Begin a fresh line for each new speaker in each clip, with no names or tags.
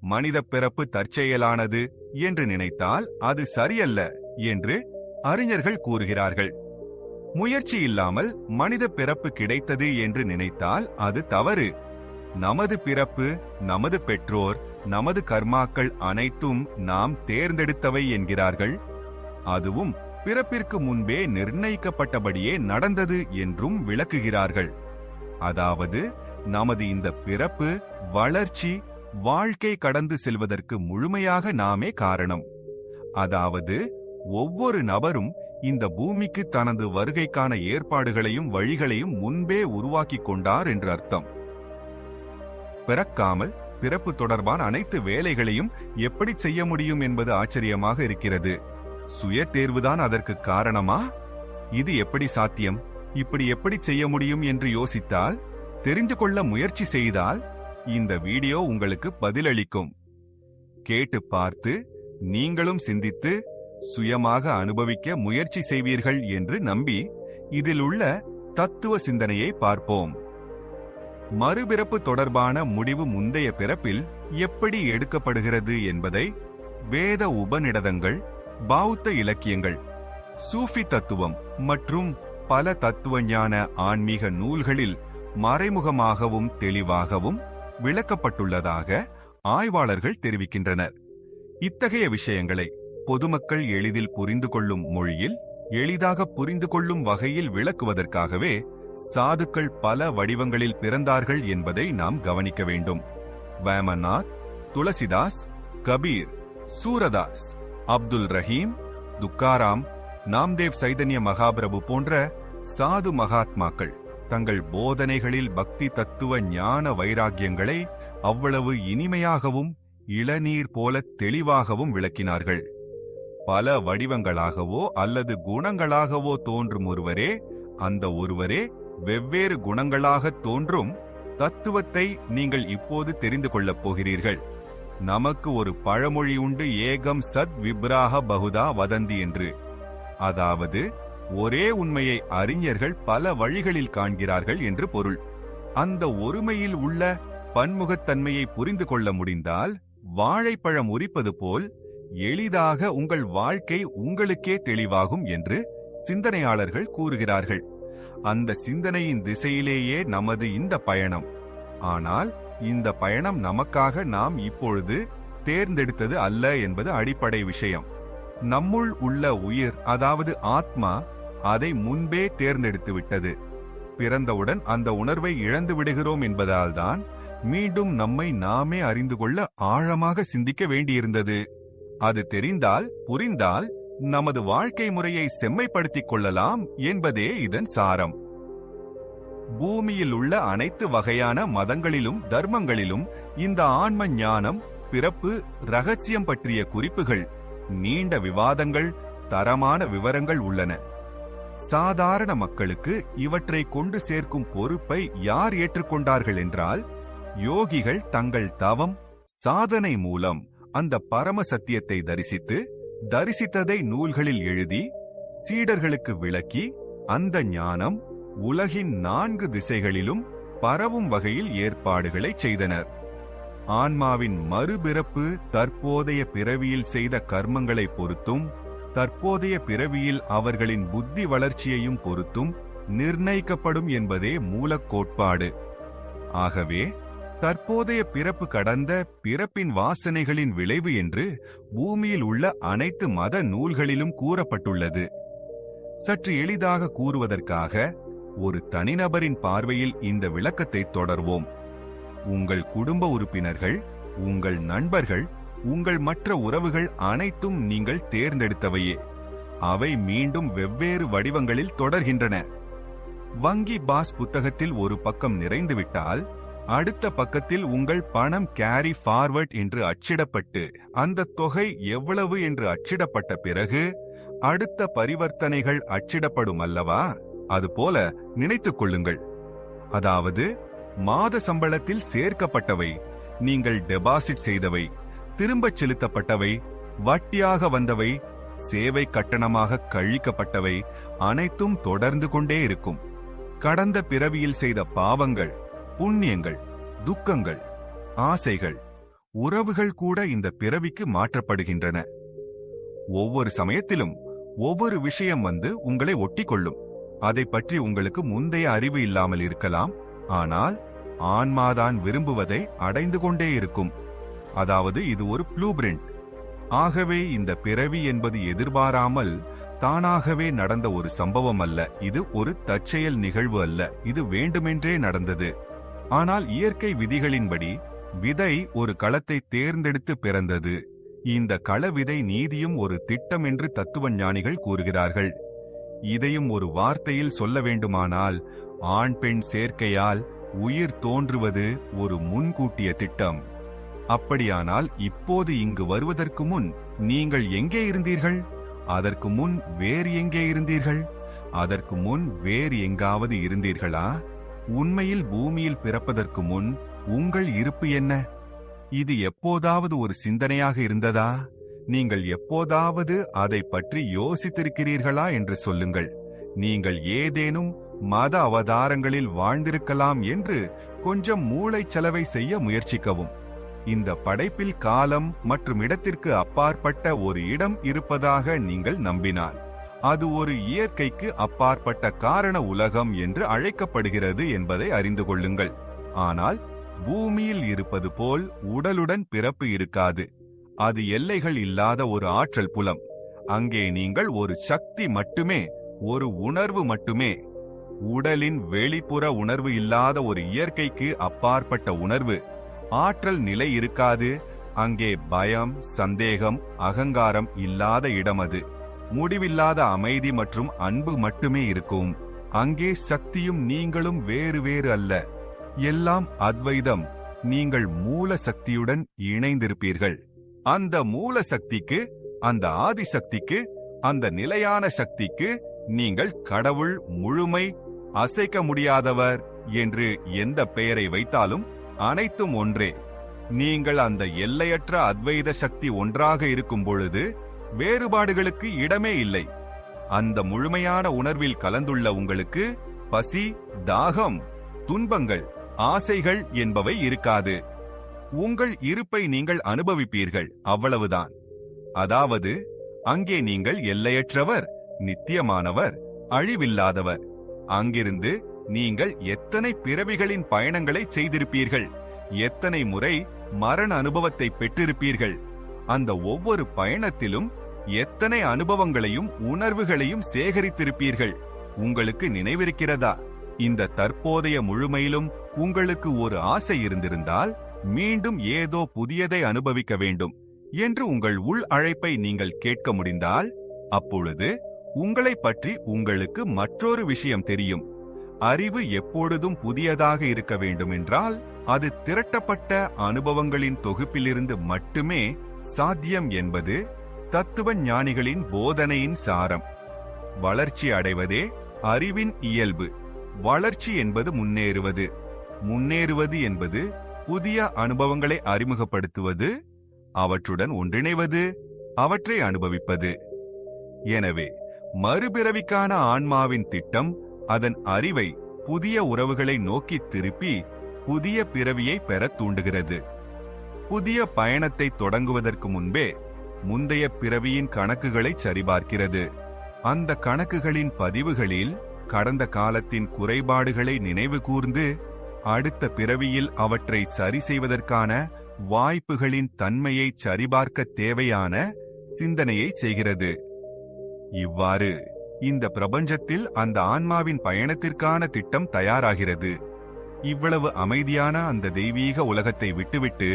மனித பிறப்பு தற்செயலானது என்று நினைத்தால் அது சரியல்ல என்று அறிஞர்கள் கூறுகிறார்கள். முயற்சி இல்லாமல் மனித பிறப்பு கிடைத்தது என்று நினைத்தால் அது தவறு. நமது பிறப்பு, நமது பெற்றோர், நமது கர்மாக்கள் அனைத்தும் நாம் தேர்ந்தெடுத்தவை என்கிறார்கள். அதுவும் பிறப்பிற்கு முன்பே நிர்ணயிக்கப்பட்டபடியே நடந்தது என்றும் விளக்குகிறார்கள். அதாவது நமது இந்த பிறப்பு, வளர்ச்சி, வாழ்க்கை கடந்து செல்வதற்கு முழுமையாக நாமே காரணம். அதாவது ஒவ்வொரு நபரும் இந்த பூமிக்கு தனது வருகைக்கான ஏற்பாடுகளையும் வழிகளையும் முன்பே உருவாக்கிக் கொண்டார் என்று அர்த்தம். பிறக்காமல் பிறப்பு தொடர்பான அனைத்து வேலைகளையும் எப்படி செய்ய முடியும் என்பது ஆச்சரியமாக இருக்கிறது. சுய தேர்வுதான் அதற்கு காரணமா? இது எப்படி சாத்தியம்? இப்படி எப்படி செய்ய முடியும் என்று யோசித்தால், தெரிந்து கொள்ள முயற்சி செய்தால் இந்த வீடியோ உங்களுக்கு பதிலளிக்கும். கேட்டு பார்த்து நீங்களும் சிந்தித்து சுயமாக அனுபவிக்க முயற்சி செய்வீர்கள் என்று நம்பி இதில் உள்ள தத்துவ சிந்தனையை பார்ப்போம். மறுபிறப்பு தொடர்பான முடிவு முந்தைய பிறப்பில் எப்படி எடுக்கப்படுகிறது என்பதை வேத உபநிடதங்கள், பௌத்த இலக்கியங்கள், சூஃபி தத்துவம் மற்றும் பல தத்துவஞான ஆன்மீக நூல்களில் மறைமுகமாகவும் தெளிவாகவும் விளக்கப்பட்டுள்ளதாக ஆய்வாளர்கள் தெரிவிக்கின்றனர். இத்தகைய விஷயங்களை பொதுமக்கள் எளிதில் புரிந்து கொள்ளும் மொழியில், எளிதாக புரிந்து கொள்ளும் வகையில் விளக்குவதற்காகவே சாதுக்கள் பல வடிவங்களில் பிறந்தார்கள் என்பதை நாம் கவனிக்க வேண்டும். வேமநாத், துளசிதாஸ், கபீர், சூரதாஸ், அப்துல் ரஹீம், துக்காராம், நாம்தேவ் சைதன்ய மகாபிரபு போன்ற சாது மகாத்மாக்கள் தங்கள் போதனைகளில் பக்தி தத்துவ ஞான வைராக்கியங்களை அவ்வளவு இனிமையாகவும் இளநீர் போல தெளிவாகவும் விளக்கினார்கள். பல வடிவங்களாகவோ அல்லது குணங்களாகவோ தோன்றும் ஒருவரே, அந்த ஒருவரே வெவ்வேறு குணங்களாக தோன்றும் தத்துவத்தை நீங்கள் இப்போது தெரிந்து கொள்ளப் போகிறீர்கள். நமக்கு ஒரு பழமொழி உண்டு, ஏகம் சத் விப்ராஹ பகுதா வதந்தி என்று. அதாவது ஒரே உண்மையை அறிஞர்கள் பல வழிகளில் காண்கிறார்கள் என்று பொருள். அந்த ஒருமையில் உள்ள பன்முகத்தன்மையை புரிந்து கொள்ள முடிந்தால் வாழைப்பழம் உரிப்பது போல் எளிதாக உங்கள் வாழ்க்கை உங்களுக்கே தெளிவாகும் என்று சிந்தனையாளர்கள் கூறுகிறார்கள். அந்த சிந்தனையின் திசையிலேயே நமது இந்த பயணம். ஆனால் இந்த பயணம் நமக்காக நாம் இப்பொழுது தேர்ந்தெடுத்தது அல்ல என்பது அடிப்படை விஷயம். நம்முள் உள்ள உயிர், அதாவது ஆத்மா, அதை முன்பே தேர்ந்தெடுத்து விட்டது. பிறந்தவுடன் அந்த உணர்வை இழந்து விடுகிறோம் என்பதால்தான் மீண்டும் நம்மை நாமே அறிந்து கொள்ள ஆழமாக சிந்திக்க வேண்டியிருந்தது. அது தெரிந்தால், புரிந்தால் நமது வாழ்க்கை முறையை செம்மைப்படுத்திக் கொள்ளலாம் என்பதே இதன் சாரம். பூமியில் உள்ள அனைத்து வகையான மதங்களிலும் தர்மங்களிலும் இந்த ஆன்ம ஞானம், பிறப்பு, ரகசியம் பற்றிய குறிப்புகள், நீண்ட விவாதங்கள், தரமான விவரங்கள் உள்ளன. சாதாரண மக்களுக்கு இவற்றை கொண்டு சேர்க்கும் பொறுப்பை யார் ஏற்றுக்கொண்டார்கள் என்றால், யோகிகள் தங்கள் தவம், சாதனை மூலம் அந்த பரம சத்தியத்தை தரிசித்ததை நூல்களில் எழுதி சீடர்களுக்கு விளக்கி, அந்த ஞானம் உலகின் 4 திசைகளிலும் பரவும் வகையில் ஏற்பாடுகளை செய்தனர். ஆன்மாவின் மறுபிறப்பு தற்போதைய பிறவியில் செய்த கர்மங்களை பொறுத்தும், தற்போதைய பிறவியில் அவர்களின் புத்தி வளர்ச்சியையும் பொறுத்தும் நிர்ணயிக்கப்படும் என்பதே மூலக் கோட்பாடு. ஆகவே தற்போதைய பிறப்பு கடந்த பிறப்பின் வாசனைகளின் விளைவு என்று பூமியில் உள்ள அனைத்து மத நூல்களிலும் கூறப்பட்டுள்ளது. சற்று எளிதாக கூறுவதற்காக ஒரு தனிநபரின் பார்வையில் இந்த விளக்கத்தை தொடர்வோம். உங்கள் குடும்ப உறுப்பினர்கள், உங்கள் நண்பர்கள், உங்கள் மற்ற உறவுகள் அனைத்தும் நீங்கள் தேர்ந்தெடுத்தவையே. அவை மீண்டும் வெவ்வேறு வடிவங்களில் தொடர்கின்றன. வங்கி பாஸ் புத்தகத்தில் ஒரு பக்கம் நிறைந்துவிட்டால் அடுத்த பக்கத்தில் உங்கள் பணம் கேரி ஃபார்வர்ட் என்று அச்சிடப்பட்டு, அந்த தொகை எவ்வளவு என்று அச்சிடப்பட்ட பிறகு அடுத்த பரிவர்த்தனைகள் அச்சிடப்படும் அல்லவா? அதுபோல நினைத்துக் கொள்ளுங்கள். அதாவது மாத சம்பளத்தில் சேர்க்கப்பட்டவை, நீங்கள் டெபாசிட் செய்தவை, திரும்பச் செலுத்தப்பட்டவை, வட்டியாக வந்தவை, சேவை கட்டணமாக கழிக்கப்பட்டவை அனைத்தும் தொடர்ந்து கொண்டே இருக்கும். கடந்த பிறவியில் செய்த பாவங்கள், புண்ணியங்கள், துக்கங்கள், ஆசைகள், உறவுகள் கூட இந்த பிறவிக்கு மாற்றப்படுகின்றன. ஒவ்வொரு சமயத்திலும் ஒவ்வொரு விஷயம் உங்களை ஒட்டிக்கொள்ளும். அதை பற்றி உங்களுக்கு முந்தைய அறிவு இல்லாமல் இருக்கலாம். ஆனால் ஆன்மாதான் விரும்புவதை அடைந்து கொண்டே இருக்கும். அதாவது இது ஒரு ப்ளூ பிரிண்ட். ஆகவே இந்த பிறவி என்பது எதிர்பாராமல் தானாகவே நடந்த ஒரு சம்பவம் அல்ல. இது ஒரு தற்செயல் நிகழ்வு அல்ல. இது வேண்டுமென்றே நடந்தது. ஆனால் இயற்கை விதிகளின்படி விதை ஒரு களத்தை தேர்ந்தெடுத்து பிறந்தது. இந்த கள விதை நீதியும் ஒரு திட்டம் என்று தத்துவ ஞானிகள் கூறுகிறார்கள். இதையும் ஒரு வார்த்தையில் சொல்ல வேண்டுமானால், ஆண் பெண் சேர்க்கையால் உயிர் தோன்றுவது ஒரு முன்கூட்டிய திட்டம். அப்படியானால் இப்போது இங்கு வருவதற்கு முன் நீங்கள் எங்கே இருந்தீர்கள்? அதற்கு முன் வேறு எங்கே இருந்தீர்கள்? அதற்கு முன் வேறு எங்காவது இருந்தீர்களா? உண்மையில் பூமியில் பிறப்பதற்கு முன் உங்கள் இருப்பு என்ன? இது எப்போதாவது ஒரு சிந்தனையாக இருந்ததா? நீங்கள் எப்போதாவது அதை பற்றி யோசித்திருக்கிறீர்களா என்று சொல்லுங்கள். நீங்கள் ஏதேனும் மத அவதாரங்களில் வாழ்ந்திருக்கலாம் என்று கொஞ்சம் மூளைச்சலவை செய்ய முயற்சிக்கவும். இந்த படைப்பில் காலம் மற்றும் இடத்திற்கு அப்பாற்பட்ட ஒரு இடம் இருப்பதாக நீங்கள் நம்பினால், அது ஒரு இயற்கைக்கு அப்பாற்பட்ட காரண உலகம் என்று அழைக்கப்படுகிறது என்பதை அறிந்து கொள்ளுங்கள். ஆனால் பூமியில் இருப்பது போல் உடலுடன் பிறப்பு இருக்காது. அது எல்லைகள் இல்லாத ஒரு ஆற்றல் புலம். அங்கே நீங்கள் ஒரு சக்தி மட்டுமே, ஒரு உணர்வு மட்டுமே. உடலின் வெளிப்புற உணர்வு இல்லாத ஒரு இயற்கைக்கு அப்பாற்பட்ட உணர்வு, ஆற்றல் நிலை இருக்காது. அங்கே பயம், சந்தேகம், அகங்காரம் இல்லாத இடம் அது. முடிவில்லாத அமைதி மற்றும் அன்பு மட்டுமே இருக்கும். அங்கே சக்தியும் நீங்களும் வேறு வேறு அல்ல. எல்லாம் அத்வைதம். நீங்கள் மூல சக்தியுடன் இணைந்திருப்பீர்கள். அந்த மூல சக்திக்கு, அந்த ஆதிசக்திக்கு, அந்த நிலையான சக்திக்கு நீங்கள் கடவுள், முழுமை, அசைக்க முடியாதவர் என்று எந்த பெயரை வைத்தாலும் அனைத்தும் ஒன்றே. நீங்கள் அந்த எல்லையற்ற அத்வைத சக்தி ஒன்றாக இருக்கும் பொழுது வேறுபாடுகளுக்கு இடமே இல்லை. அந்த முழுமையான உணர்வில் கலந்துள்ள உங்களுக்கு பசி, தாகம், துன்பங்கள், ஆசைகள் என்பவை இருக்காது. உங்கள் இருப்பை நீங்கள் அனுபவிப்பீர்கள், அவ்வளவுதான். அதாவது அங்கே நீங்கள் எல்லையற்றவர், நித்தியமானவர், அழிவில்லாதவர். அங்கிருந்து நீங்கள் எத்தனை பிறவிகளின் பயணங்களை செய்திருப்பீர்கள், எத்தனை முறை மரண அனுபவத்தை பெற்றிருப்பீர்கள். அந்த ஒவ்வொரு பயணத்திலும் எத்தனை அனுபவங்களையும் உணர்வுகளையும் சேகரித்திருப்பீர்கள். உங்களுக்கு நினைவிருக்கிறதா? இந்த தற்போதைய முழுமையிலும் உங்களுக்கு ஒரு ஆசை இருந்திருந்தால், மீண்டும் ஏதோ புதியதை அனுபவிக்க வேண்டும் என்று உங்கள் உள் அழைப்பை நீங்கள் கேட்க முடிந்தால், அப்பொழுது உங்களை பற்றி உங்களுக்கு மற்றொரு விஷயம் தெரியும். அறிவு எப்பொழுதும் புதியதாக இருக்க வேண்டும் என்றால், அது திரட்டப்பட்ட அனுபவங்களின் தொகுப்பிலிருந்து மட்டுமே சாத்தியம் என்பது தத்துவ ஞானிகளின் போதனையின் சாரம். வளர்ச்சி அடைவதே அறிவின் இயல்பு. வளர்ச்சி என்பது முன்னேறுவது. முன்னேறுவது என்பது புதிய அனுபவங்களை அறிமுகப்படுத்துவது, அவற்றுடன் ஒன்றிணைவது, அவற்றை அனுபவிப்பது. எனவே மறுபிறவிக்கான ஆன்மாவின் திட்டம் அதன் அறிவை புதிய உறவுகளை நோக்கி திருப்பி புதிய பிறவியை பெற தூண்டுகிறது. புதிய பயணத்தை தொடங்குவதற்கு முன்பே முந்தைய பிறவியின் கணக்குகளை சரிபார்க்கிறது. அந்த கணக்குகளின் பதிவுகளில் கடந்த காலத்தின் குறைபாடுகளை நினைவு கூர்ந்து அடுத்த பிறவியில் அவற்றை சரி செய்வதற்கான வாய்ப்புகளின் தன்மையை சரிபார்க்க தேவையான சிந்தனையை செய்கிறது. இவ்வாறு இந்த பிரபஞ்சத்தில் அந்த ஆன்மாவின் பயணத்திற்கான திட்டம் தயாராகிறது. இவ்வளவு அமைதியான அந்த தெய்வீக உலகத்தை விட்டுவிட்டு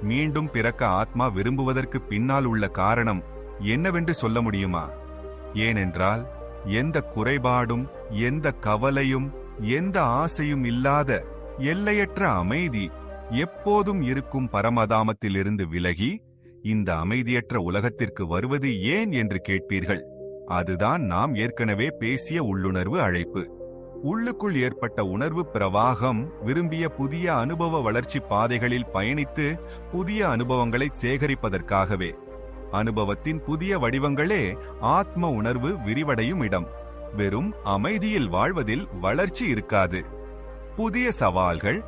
மீண்டும் பிறக்க ஆத்மா விரும்புவதற்கு பின்னால் உள்ள காரணம் என்னவென்று சொல்ல முடியுமா? ஏனென்றால் எந்த குறைபாடும், எந்த கவலையும், எந்த ஆசையும் இல்லாத எல்லையற்ற அமைதி எப்போதும் இருக்கும் பரமதாமத்திலிருந்து விலகி இந்த அமைதியற்ற உலகத்திற்கு வருவது ஏன் என்று கேட்பீர்கள். அதுதான் நாம் ஏற்கனவே பேசிய உள்ளுணர்வு அழைப்பு. உள்ளுக்குள் ஏற்பட்ட உணர்வு பிரவாகம் விரும்பிய புதிய அனுபவ வளர்ச்சி பாதைகளில் பயணித்து புதிய அனுபவங்களை சேகரிப்பதற்காகவே. அனுபவத்தின் புதிய வடிவங்களே ஆத்ம உணர்வு விரிவடையும் இடம். வெறும் அமைதியில் வாழ்வதில் வளர்ச்சி இருக்காது. புதிய சவால்கள்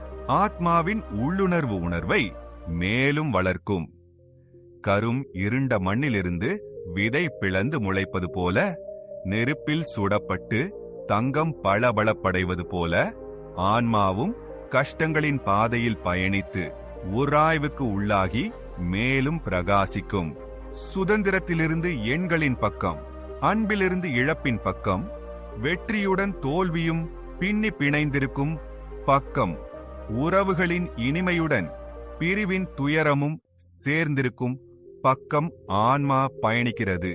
ஆத்மாவின் உள்ளுணர்வு உணர்வை மேலும் வளர்க்கும். கரும் இருண்ட மண்ணிலிருந்து விதை பிளந்து முளைப்பது போல, நெருப்பில் சுடப்பட்டு தங்கம் பளபளப்படைவது போல, ஆன்மாவும் கஷ்டங்களின் பாதையில் பயணித்து உராய்வுக்கு உள்ளாகி மேலும் பிரகாசிக்கும். சுதந்திரத்திலிருந்து எண்களின் பக்கம், அன்பிலிருந்து இழப்பின் பக்கம், வெற்றியுடன் தோல்வியும் பின்னி பிணைந்திருக்கும் பக்கம், உறவுகளின் இனிமையுடன் பிரிவின் துயரமும் சேர்ந்திருக்கும் பக்கம் ஆன்மா பயணிக்கிறது.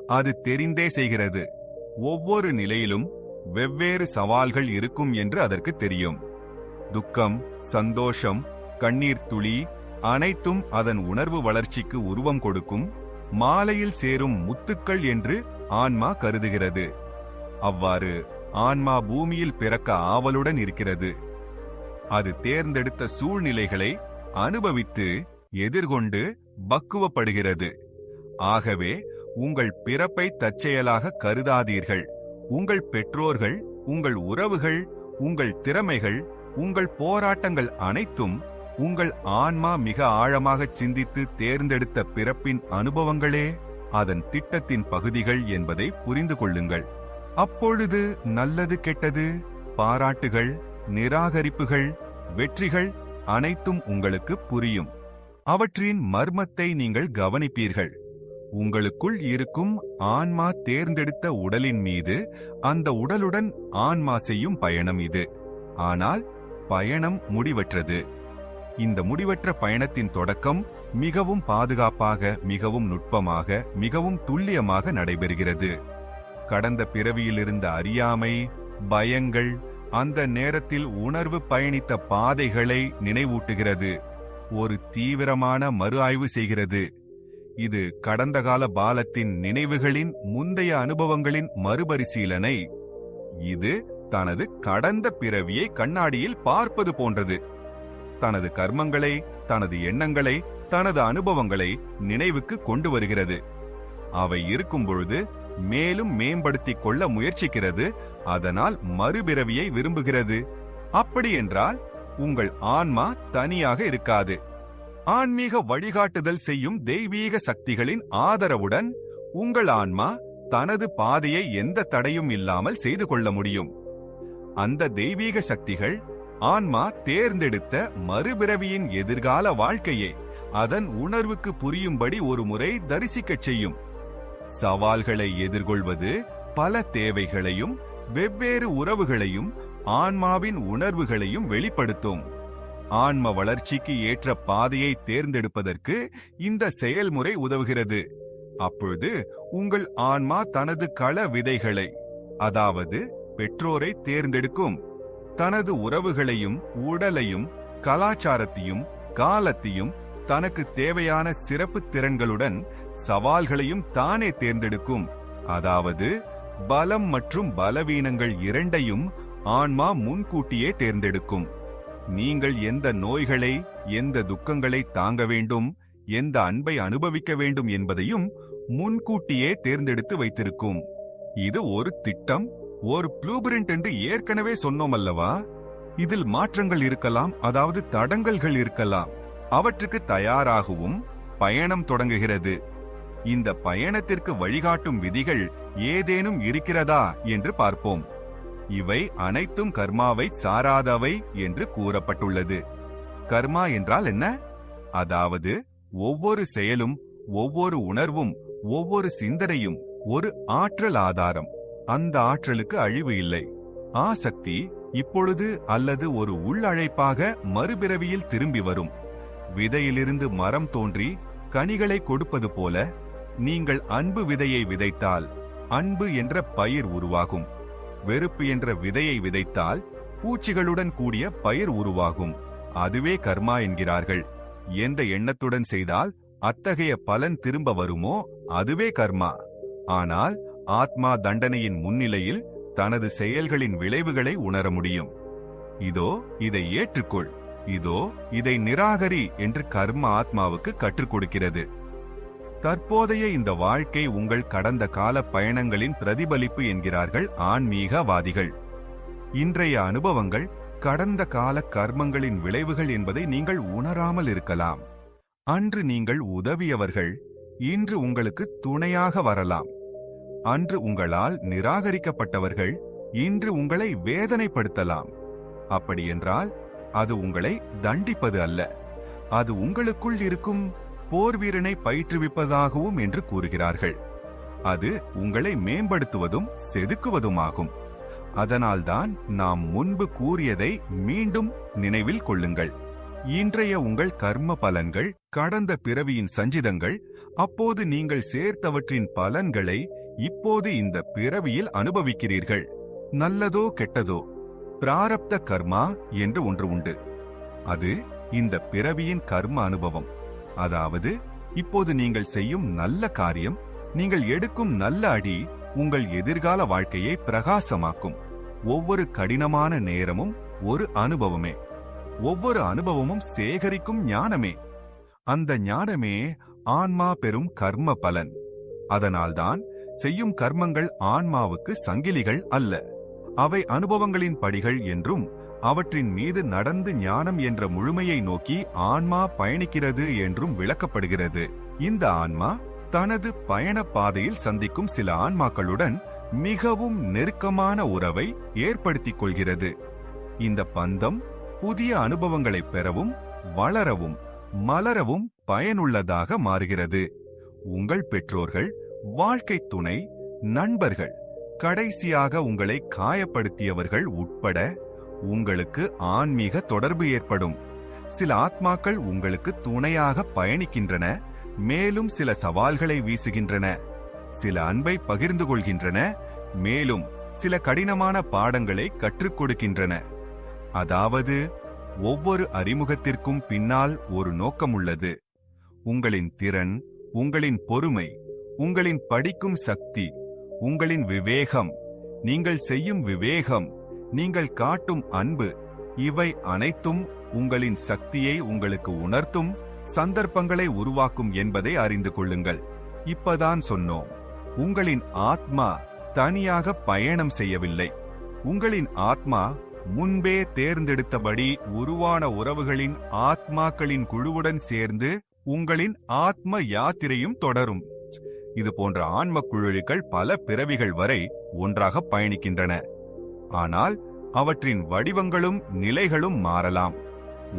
அது தெரிந்தே செய்கிறது. ஒவ்வொரு நிலையிலும் வெவ்வேறு சவால்கள் இருக்கும் என்று அதற்கு தெரியும். துக்கம், சந்தோஷம், கண்ணீர் துளி அனைத்தும் அதன் உணர்வு வளர்ச்சிக்கு உருவம் கொடுக்கும் மாலையில் சேரும் முத்துக்கள் என்று ஆன்மா கருதுகிறது. அவ்வாறு ஆன்மா பூமியில் பிறக்க ஆவலுடன் இருக்கிறது. அது தேர்ந்தெடுத்த சூழ்நிலைகளை அனுபவித்து எதிர்கொண்டு பக்குவப்படுகிறது. ஆகவே உங்கள் பிறப்பை தற்செயலாக கருதாதீர்கள். உங்கள் பெற்றோர்கள், உங்கள் உறவுகள், உங்கள் திறமைகள், உங்கள் போராட்டங்கள் அனைத்தும் உங்கள் ஆன்மா மிக ஆழமாக சிந்தித்து தேர்ந்தெடுத்த பிறப்பின் அனுபவங்களே அதன் திட்டத்தின் பகுதிகள் என்பதை புரிந்து கொள்ளுங்கள். அப்பொழுது நல்லது கெட்டது, பாராட்டுகள், நிராகரிப்புகள், வெற்றிகள் அனைத்தும் உங்களுக்கு புரியும். அவற்றின் மர்மத்தை நீங்கள் கவனிப்பீர்கள். உங்களுக்குள் இருக்கும் ஆன்மா தேர்ந்தெடுத்த உடலின் மீது அந்த உடலுடன் ஆன்மா செய்யும் பயணம் இது. ஆனால் பயணம் முடிவற்றது. இந்த முடிவற்ற பயணத்தின் தொடக்கம் மிகவும் பாதுகாப்பாக, மிகவும் நுட்பமாக, மிகவும் துல்லியமாக நடைபெறுகிறது. கடந்த பிறவியில் இருந்த அறியாமை, பயங்கள், அந்த நேரத்தில் உணர்வு பயணித்த பாதைகளை நினைவூட்டுகிறது. ஒரு தீவிரமான மறு ஆய்வு செய்கிறது. இது கடந்த கால பாலத்தின் நினைவுகளின் முந்தைய அனுபவங்களின் மறுபரிசீலனை. இது தனது கடந்த பிறவியை கண்ணாடியில் பார்ப்பது போன்றது. தனது கர்மங்களை, தனது எண்ணங்களை, தனது அனுபவங்களை நினைவுக்கு கொண்டு வருகிறது. அவை இருக்கும் பொழுது மேலும் மேம்படுத்திக் கொள்ள முயற்சிக்கிறது. அதனால் மறுபிறவியை விரும்புகிறது. அப்படியென்றால் உங்கள் ஆன்மா தனியாக இருக்காது. ஆன்மீக வழிகாட்டுதல் செய்யும் தெய்வீக சக்திகளின் ஆதரவுடன் உங்கள் ஆன்மா தனது பாதையை எந்த தடையும் இல்லாமல் செய்து கொள்ள முடியும். அந்த தெய்வீக சக்திகள் ஆன்மா தேர்ந்தெடுத்த மறுபிறவியின் எதிர்கால வாழ்க்கையை அதன் உணர்வுக்கு புரியும்படி ஒரு முறை தரிசிக்கச் செய்யும். சவால்களை எதிர்கொள்வது பல தேவைகளையும் வெவ்வேறு உறவுகளையும் ஆன்மாவின் உணர்வுகளையும் வெளிப்படுத்தும். ஆன்ம வளர்ச்சிக்கு ஏற்ற பாதையை தேர்ந்தெடுப்பதற்கு இந்த செயல்முறை உதவுகிறது. அப்பொழுது உங்கள் ஆன்மா தனது கள விதைகளை, அதாவது பெற்றோரை தேர்ந்தெடுக்கும். தனது உறவுகளையும், உடலையும், கலாச்சாரத்தையும், காலத்தையும், தனக்கு தேவையான சிறப்பு திறன்களுடன் சவால்களையும் தானே தேர்ந்தெடுக்கும். அதாவது பலம் மற்றும் பலவீனங்கள் இரண்டையும் ஆன்மா முன்கூட்டியே தேர்ந்தெடுக்கும். நீங்கள் எந்த நோய்களை, எந்த துக்கங்களை தாங்க வேண்டும், எந்த அன்பை அனுபவிக்க வேண்டும் என்பதையும் முன்கூட்டியே தேர்ந்தெடுத்து வைத்திருக்கும். இது ஒரு திட்டம், ஒரு ப்ளூபிரிண்ட் என்று ஏற்கனவே சொன்னோம் அல்லவா? இதில் மாற்றங்கள் இருக்கலாம், அதாவது தடங்கல்கள் இருக்கலாம். அவற்றுக்கு தயாராகவும் பயணம் தொடங்குகிறது. இந்த பயணத்திற்கு வழிகாட்டும் விதிகள் ஏதேனும் இருக்கிறதா என்று பார்ப்போம். இவை அனைத்தும் கர்மாவை சாராதவை என்று கூறப்பட்டுள்ளது. கர்மா என்றால் என்ன? அதாவது ஒவ்வொரு செயலும், ஒவ்வொரு உணர்வும், ஒவ்வொரு சிந்தனையும் ஒரு ஆற்றல் ஆதாரம். அந்த ஆற்றலுக்கு அழிவு இல்லை. ஆசக்தி இப்பொழுது அல்லது ஒரு உள்ளழைப்பாக மறுபிறவியில் திரும்பி வரும். விதையிலிருந்து மரம் தோன்றி கனிகளை கொடுப்பது போல நீங்கள் அன்பு விதையை விதைத்தால் அன்பு என்ற பயிர் உருவாகும். வெறுப்பு என்ற விதையை விதைத்தால் பூச்சிகளுடன் கூடிய பயிர் உருவாகும். அதுவே கர்மா என்கிறார்கள். எந்த எண்ணத்துடன் செய்தால் அத்தகைய பலன் திரும்ப வருமோ அதுவே கர்மா. ஆனால் ஆத்மா தண்டனையின் முன்னிலையில் தனது செயல்களின் விளைவுகளை உணர முடியும். இதோ இதை ஏற்றுக்கொள், இதோ இதை நிராகரி என்று கர்ம ஆத்மாவுக்கு கற்றுக் கொடுக்கிறது. தற்போதைய இந்த வாழ்க்கை உங்கள் கடந்த கால பயணங்களின் பிரதிபலிப்பு என்கிறார்கள் ஆன்மீகவாதிகள். இன்றைய அனுபவங்கள் கடந்த கால கர்மங்களின் விளைவுகள் என்பதை நீங்கள் உணராமல் இருக்கலாம். அன்று நீங்கள் உதவியவர்கள் இன்று உங்களுக்கு துணையாக வரலாம். அன்று உங்களால் நிராகரிக்கப்பட்டவர்கள் இன்று உங்களை வேதனைப்படுத்தலாம். அப்படியென்றால் அது உங்களை தண்டிப்பது அல்ல, அது உங்களுக்குள் இருக்கும் போர்வீரனை பயிற்றுவிப்பதாகவும் என்று கூறுகிறார்கள். அது உங்களை மேம்படுத்துவதும் செதுக்குவதுமாகும். அதனால்தான் நாம் முன்பு கூறியதை மீண்டும் நினைவில் கொள்ளுங்கள். இன்றைய உங்கள் கர்ம பலன்கள் கடந்த பிறவியின் சஞ்சிதங்கள். அப்போது நீங்கள் சேர்த்தவற்றின் பலன்களை இப்போது இந்த பிறவியில் அனுபவிக்கிறீர்கள். நல்லதோ கெட்டதோ பிராரப்த கர்மா என்று ஒன்று உண்டு. அது இந்த பிறவியின் கர்ம அனுபவம். அதாவது இப்போது நீங்கள் செய்யும் நல்ல காரியம், நீங்கள் எடுக்கும் நல்ல அடி உங்கள் எதிர்கால வாழ்க்கையை பிரகாசமாக்கும். ஒவ்வொரு கடினமான நேரமும் ஒரு அனுபவமே. ஒவ்வொரு அனுபவமும் சேகரிக்கும் ஞானமே. அந்த ஞானமே ஆன்மா பெறும் கர்ம பலன். அதனால்தான் செய்யும் கர்மங்கள் ஆன்மாவுக்கு சங்கிலிகள் அல்ல, அவை அனுபவங்களின் படிகள் என்றும் அவற்றின் மீது நடந்து ஞானம் என்ற முழுமையை நோக்கி ஆன்மா பயணிக்கிறது என்றும் விளக்கப்படுகிறது. இந்த ஆன்மா தனது பயண பாதையில் சந்திக்கும் சில ஆன்மாக்களுடன் மிகவும் நெருக்கமான உறவை ஏற்படுத்திக் கொள்கிறது. இந்த பந்தம் புதிய அனுபவங்களை பெறவும் வளரவும் மலரவும் பயனுள்ளதாக மாறுகிறது. உங்கள் பெற்றோர்கள், வாழ்க்கை துணை, நண்பர்கள், கடைசியாக உங்களை காயப்படுத்தியவர்கள் உட்பட உங்களுக்கு ஆன்மீக தொடர்பு ஏற்படும். சில ஆத்மாக்கள் உங்களுக்கு துணையாக பயணிக்கின்றன, மேலும் சில சவால்களை வீசுகின்றன. சில அன்பை பகிர்ந்து கொள்கின்றன, மேலும் சில கடினமான பாடங்களை கற்றுக் கொடுக்கின்றன. அதாவது ஒவ்வொரு அறிமுகத்திற்கும் பின்னால் ஒரு நோக்கம் உள்ளது. உங்களின் திறன், உங்களின் பொறுமை, உங்களின் படிக்கும் சக்தி, உங்களின் விவேகம், நீங்கள் செய்யும் விவேகம், நீங்கள் காட்டும் அன்பு, இவை அனைத்தும் உங்களின் சக்தியை உங்களுக்கு உணர்த்தும் சந்தர்ப்பங்களை உருவாக்கும் என்பதை அறிந்து கொள்ளுங்கள். இப்பதான் சொன்னோம், உங்களின் ஆத்மா தனியாக பயணம் செய்யவில்லை. உங்களின் ஆத்மா முன்பே தேர்ந்தெடுத்தபடி உருவான உறவுகளின் ஆத்மாக்களின் குழுவுடன் சேர்ந்து உங்களின் ஆத்ம யாத்திரையும் தொடரும். இது போன்ற ஆன்ம குழுக்கள் பல பிறவிகள் வரை ஒன்றாக பயணிக்கின்றன. ஆனால் அவற்றின் வடிவங்களும் நிலைகளும் மாறலாம்.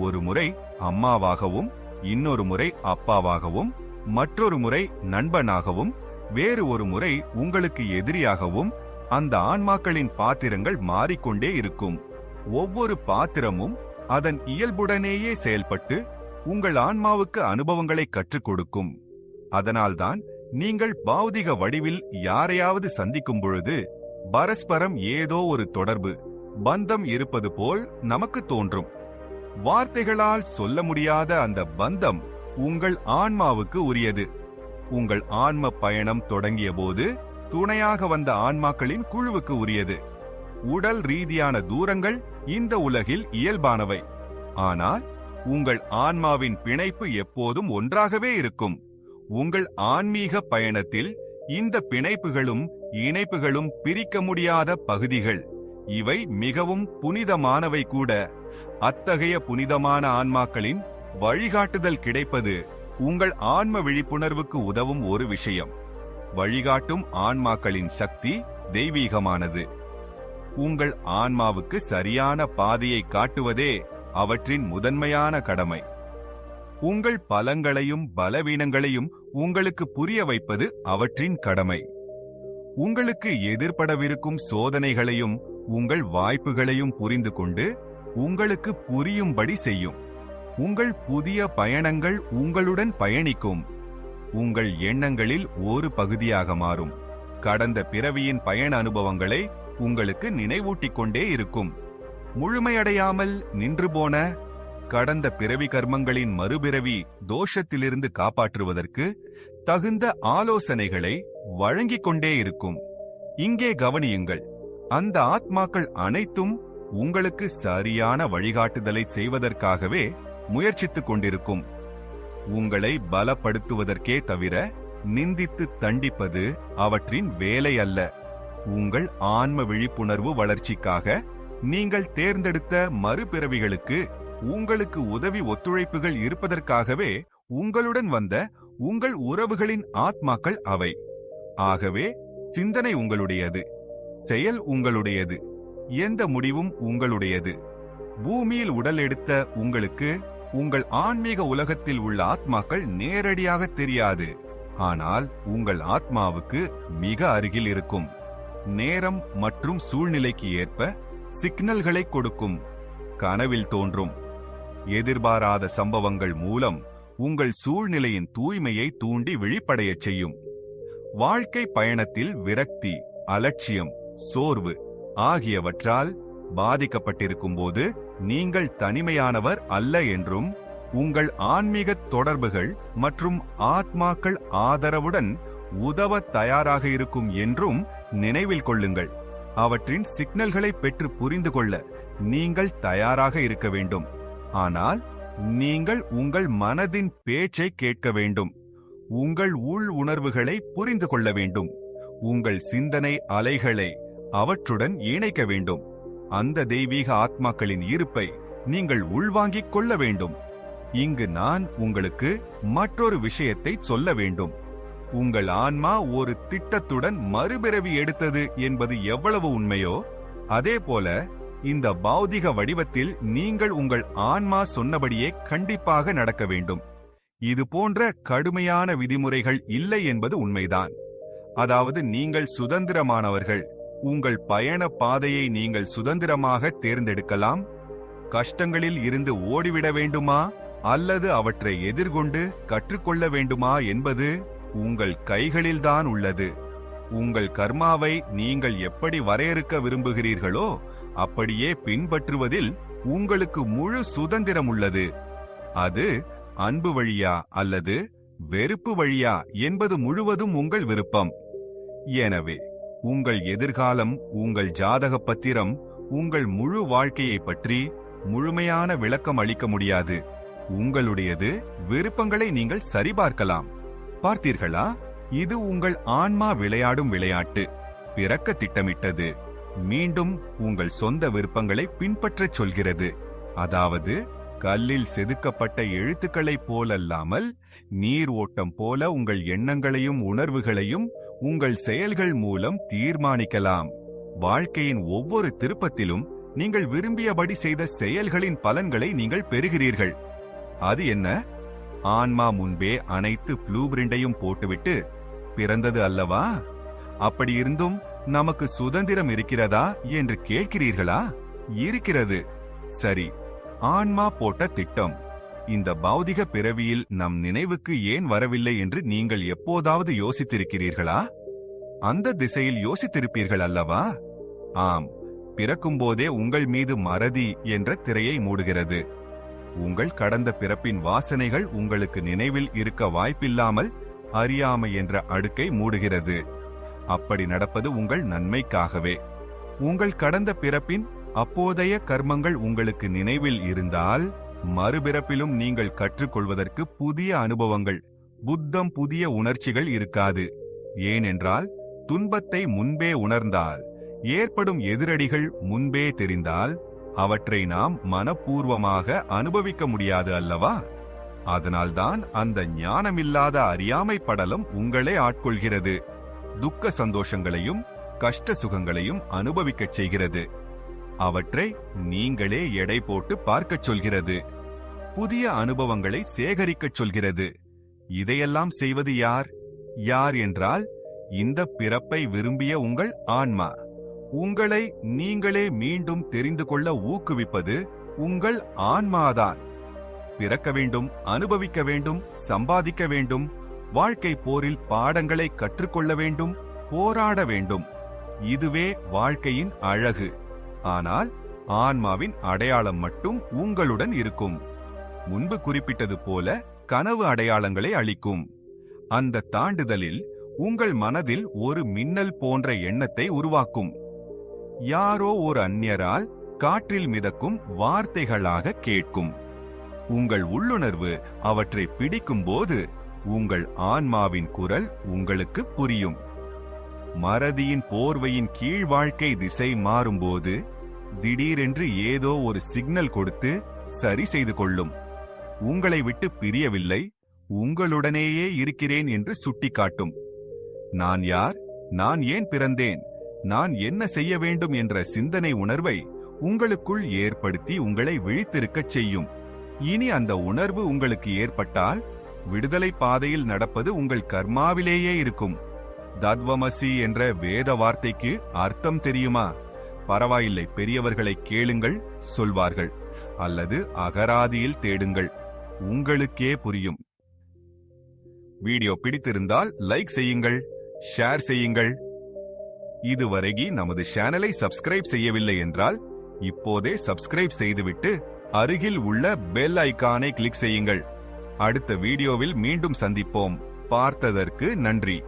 ஒரு முறை அம்மாவாகவும், இன்னொரு முறை அப்பாவாகவும், மற்றொரு முறை நண்பனாகவும், வேறு ஒரு முறை உங்களுக்கு எதிரியாகவும் அந்த ஆன்மாக்களின் பாத்திரங்கள் மாறிக்கொண்டே இருக்கும். ஒவ்வொரு பாத்திரமும் அதன் இயல்புடனேயே செயல்பட்டு உங்கள் ஆன்மாவுக்கு அனுபவங்களை கற்றுக் கொடுக்கும். அதனால்தான் நீங்கள் பௌதிக வடிவில் யாரையாவது சந்திக்கும் பொழுது பரஸ்பரம் ஏதோ ஒரு தொடர்பு, பந்தம் இருப்பது போல் நமக்கு தோன்றும். வார்த்தைகளால் சொல்ல முடியாத அந்த பந்தம் உங்கள் ஆன்மாவுக்கு உரியது. உங்கள் ஆன்ம பயணம் தொடங்கிய போது துணையாக வந்த ஆன்மாக்களின் குழுவுக்கு உரியது. உடல் ரீதியான தூரங்கள் இந்த உலகில் இயல்பானவை. ஆனால் உங்கள் ஆன்மாவின் பிணைப்பு எப்போதும் ஒன்றாகவே இருக்கும். உங்கள் ஆன்மீக பயணத்தில் இந்த பிணைப்புகளும் இணைப்புகளும் பிரிக்க முடியாத பகுதிகள். இவை மிகவும் புனிதமானவை கூட. அத்தகைய புனிதமான ஆன்மாக்களின் வழிகாட்டுதல் கிடைப்பது உங்கள் ஆன்ம விழிப்புணர்வுக்கு உதவும் ஒரு விஷயம். வழிகாட்டும் ஆன்மாக்களின் சக்தி தெய்வீகமானது. உங்கள் ஆன்மாவுக்கு சரியான பாதையை காட்டுவதே அவற்றின் முதன்மையான கடமை. உங்கள் பலங்களையும் பலவீனங்களையும் உங்களுக்கு புரிய வைப்பது அவற்றின் கடமை. உங்களுக்கு எதிர்படவிருக்கும் சோதனைகளையும் உங்கள் வாய்ப்புகளையும் புரிந்து கொண்டு உங்களுக்கு புரியும்படி செய்யும். உங்கள் புதிய பயணங்கள் உங்களுடன் பயணிக்கும். உங்கள் எண்ணங்களில் ஒரு பகுதியாக மாறும். கடந்த பிறவியின் பயண அனுபவங்களை உங்களுக்கு நினைவூட்டிக் கொண்டே இருக்கும். முழுமையடையாமல் நின்று போன கடந்த பிறவி கர்மங்களின் மறுபிறவி தோஷத்திலிருந்து காப்பாற்றுவதற்கு தகுந்த ஆலோசனைகளை வழங்கிக் கொண்டே இருக்கும். இங்கே கவனியுங்கள், அந்த ஆத்மாக்கள் அனைத்தும் உங்களுக்கு சரியான வழிகாட்டுதலை செய்வதற்காகவே முயற்சித்துக் கொண்டிருக்கும். உங்களை பலப்படுத்துவதற்கே தவிர நிந்தித்து தண்டிப்பது அவற்றின் வேலை அல்ல. உங்கள் ஆன்ம விழிப்புணர்வு வளர்ச்சிக்காக நீங்கள் தேர்ந்தெடுத்த மறுபிறவிகளுக்கு உங்களுக்கு உதவி ஒத்துழைப்புகள் இருப்பதற்காகவே உங்களுடன் வந்த உங்கள் உறவுகளின் ஆத்மாக்கள் அவை. ஆகவே சிந்தனை உங்களுடையது, செயல் உங்களுடையது, எந்த முடிவும் உங்களுடையது. பூமியில் உடல் எடுத்த உங்களுக்கு உங்கள் ஆன்மீக உலகத்தில் உள்ள ஆத்மாக்கள் நேரடியாக தெரியாது. ஆனால் உங்கள் ஆத்மாவுக்கு மிக அருகில் இருக்கும். நேரம் மற்றும் சூழ்நிலைக்கு ஏற்ப சிக்னல்களை கொடுக்கும். கனவில் தோன்றும் எதிர்பாராத சம்பவங்கள் மூலம் உங்கள் சூழ்நிலையின் தூய்மையை தூண்டி விழிப்படையச் செய்யும். வாழ்க்கை பயணத்தில் விரக்தி, அலட்சியம், சோர்வு ஆகியவற்றால் பாதிக்கப்பட்டிருக்கும் போது நீங்கள் தனிமையானவர் அல்ல என்றும், உங்கள் ஆன்மீக தொடர்புகள் மற்றும் ஆத்மாக்கள் ஆதரவுடன் உதவ தயாராக இருக்கும் என்றும் நினைவில் கொள்ளுங்கள். அவற்றின் சிக்னல்களை பெற்று புரிந்து கொள்ள நீங்கள் தயாராக இருக்க வேண்டும். ஆனால் நீங்கள் உங்கள் மனதின் பேச்சை கேட்க வேண்டும். உங்கள் உள் உணர்வுகளை புரிந்து கொள்ள வேண்டும். உங்கள் சிந்தனை அலைகளை அவற்றுடன் இணைக்க வேண்டும். அந்த தெய்வீக ஆத்மாக்களின் இருப்பை நீங்கள் உள்வாங்கிக் கொள்ள வேண்டும். இங்கு நான் உங்களுக்கு மற்றொரு விஷயத்தை சொல்ல வேண்டும். உங்கள் ஆன்மா ஒரு திட்டத்துடன் மறுபிறவி எடுத்தது என்பது எவ்வளவு உண்மையோ, அதேபோல இந்த பௌதிக வடிவத்தில் நீங்கள் உங்கள் ஆன்மா சொன்னபடியே கண்டிப்பாக நடக்க வேண்டும். இது போன்ற கடுமையான விதிமுறைகள் இல்லை என்பது உண்மைதான். அதாவது நீங்கள் சுதந்திரமானவர்கள். உங்கள் பயண பாதையை நீங்கள் சுதந்திரமாக தேர்ந்தெடுக்கலாம். கஷ்டங்களில் இருந்து ஓடிவிட வேண்டுமா அல்லது அவற்றை எதிர்கொண்டு கற்றுக்கொள்ள வேண்டுமா என்பது உங்கள் கைகளில்தான் உள்ளது. உங்கள் கர்மாவை நீங்கள் எப்படி வரையறுக்க விரும்புகிறீர்களோ அப்படியே பின்பற்றுவதில் உங்களுக்கு முழு சுதந்திரம் உள்ளது. அது அன்பு வழியா அல்லது வெறுப்பு வழியா என்பது முழுவதும் உங்கள் விருப்பம். எனவே உங்கள் எதிர்காலம், உங்கள் ஜாதக பத்திரம், உங்கள் முழு வாழ்க்கையை பற்றி முழுமையான விளக்கம் அளிக்க முடியாது. உங்களுடையது. விருப்பங்களை நீங்கள் சரிபார்க்கலாம். பார்த்தீர்களா? இது உங்கள் ஆன்மா விளையாடும் விளையாட்டு. பிறக்க திட்டமிட்டது. மீண்டும் உங்கள் சொந்த விருப்பங்களை பின்பற்றச் சொல்கிறது. அதாவது கல்லில் செதுக்கப்பட்ட எழுத்துக்களைப் போலல்லாமல் நீர் ஓட்டம் போல உங்கள் எண்ணங்களையும் உணர்வுகளையும் உங்கள் செயல்கள் மூலம் தீர்மானிக்கலாம். வாழ்க்கையின் ஒவ்வொரு திருப்பத்திலும் நீங்கள் விரும்பியபடி செய்த செயல்களின் பலன்களை நீங்கள் பெறுகிறீர்கள். அது என்ன? ஆன்மா முன்பே அனைத்து ப்ளூ பிரிண்டையும் போட்டுவிட்டு பிறந்தது அல்லவா? அப்படி இருந்தும் நமக்கு சுதந்திரம் இருக்கிறதா என்று கேட்கிறீர்களா? இருக்கிறது. சரி, ஆன்மா போட்ட திட்டம் இந்த பௌதிக பிறவியில் நம் நினைவுக்கு ஏன் வரவில்லை என்று நீங்கள் எப்போதாவது யோசித்திருக்கிறீர்களா? அந்த திசையில் யோசித்திருப்பீர்கள் அல்லவா? ஆம், பிறக்கும்போதே உங்கள் மீது மறதி என்ற திரையை மூடுகிறது. உங்கள் கடந்த பிறப்பின் வாசனைகள் உங்களுக்கு நினைவில் இருக்க வாய்ப்பில்லாமல் அறியாமை என்ற அடுக்கை மூடுகிறது. அப்படி நடப்பது உங்கள் நன்மைக்காகவே. உங்கள் கடந்த பிறப்பின் அப்போதைய கர்மங்கள் உங்களுக்கு நினைவில் இருந்தால் மறுபிறப்பிலும் நீங்கள் கற்றுக்கொள்வதற்கு புதிய அனுபவங்கள், புதிய உணர்ச்சிகள் இருக்காது. ஏனென்றால் துன்பத்தை முன்பே உணர்ந்தால், ஏற்படும் எதிரடிகள் முன்பே தெரிந்தால் அவற்றை நாம் மனப்பூர்வமாக அனுபவிக்க முடியாது அல்லவா? அதனால்தான் அந்த ஞானமில்லாத அறியாமை படலம் உங்களை ஆட்கொள்கிறது. துக்க சந்தோஷங்களையும் கஷ்ட சுகங்களையும் அனுபவிக்கச் செய்கிறது. அவற்றை நீங்களே எடை போட்டு பார்க்கச் சொல்கிறது. புதிய அனுபவங்களை சேகரிக்கச் சொல்கிறது. இதையெல்லாம் செய்வது யார்? யார் என்றால் இந்த பிறப்பை விரும்பிய உங்கள் ஆன்மா. உங்களை நீங்களே மீண்டும் தெரிந்து கொள்ள ஊக்குவிப்பது உங்கள் ஆன்மாதான். பிறக்க வேண்டும், அனுபவிக்க வேண்டும், சம்பாதிக்க வேண்டும், வாழ்க்கை போரில் பாடங்களை கற்றுக்கொள்ள வேண்டும், போராட வேண்டும். இதுவே வாழ்க்கையின் அழகு. ஆனால் ஆன்மாவின் அடையாளம் மட்டும் உங்களுடன் இருக்கும். முன்பு குறிப்பிட்டது போல கனவு அடையாளங்களை அளிக்கும். அந்த தாண்டுதலில் உங்கள் மனதில் ஒரு மின்னல் போன்ற எண்ணத்தை உருவாக்கும். யாரோ ஒரு அந்நியரால் காற்றில் மிதக்கும் வார்த்தைகளாக கேட்கும். உங்கள் உள்ளுணர்வு அவற்றை பிடிக்கும் போது உங்கள் ஆன்மாவின் குரல் உங்களுக்கு புரியும். மறதியின் போர்வையின் கீழ் வாழ்க்கை திசை மாறும்போது திடீரென்று ஏதோ ஒரு சிக்னல் கொடுத்து சரி செய்து கொள்ளும். உங்களை விட்டு பிரியவில்லை, உங்களுடனேயே இருக்கிறேன் என்று சுட்டிக்காட்டும். நான் யார், நான் ஏன் பிறந்தேன், நான் என்ன செய்ய வேண்டும் என்ற சிந்தனை உணர்வை உங்களுக்குள் ஏற்படுத்தி உங்களை விழித்திருக்கச் செய்யும். இனி அந்த உணர்வு உங்களுக்கு ஏற்பட்டால் விடுதலை பாதையில் நடப்பது உங்கள் கர்மாவிலேயே இருக்கும். தத்வமசி என்ற வேத வார்த்தைக்கு அர்த்தம் தெரியுமா? பரவாயில்லை, பெரியவர்களை கேளுங்கள், சொல்வார்கள். அல்லது அகராதியில் தேடுங்கள், உங்களுக்கே புரியும். வீடியோ பிடித்திருந்தால் லைக் செய்யுங்கள், ஷேர் செய்யுங்கள். இதுவரை நமது சேனலை சப்ஸ்கிரைப் செய்யவில்லை என்றால் இப்போதே சப்ஸ்கிரைப் செய்துவிட்டு அருகில் உள்ள பெல் ஐகானை கிளிக் செய்யுங்கள். அடுத்த வீடியோவில் மீண்டும் சந்திப்போம். பார்த்ததற்கு நன்றி.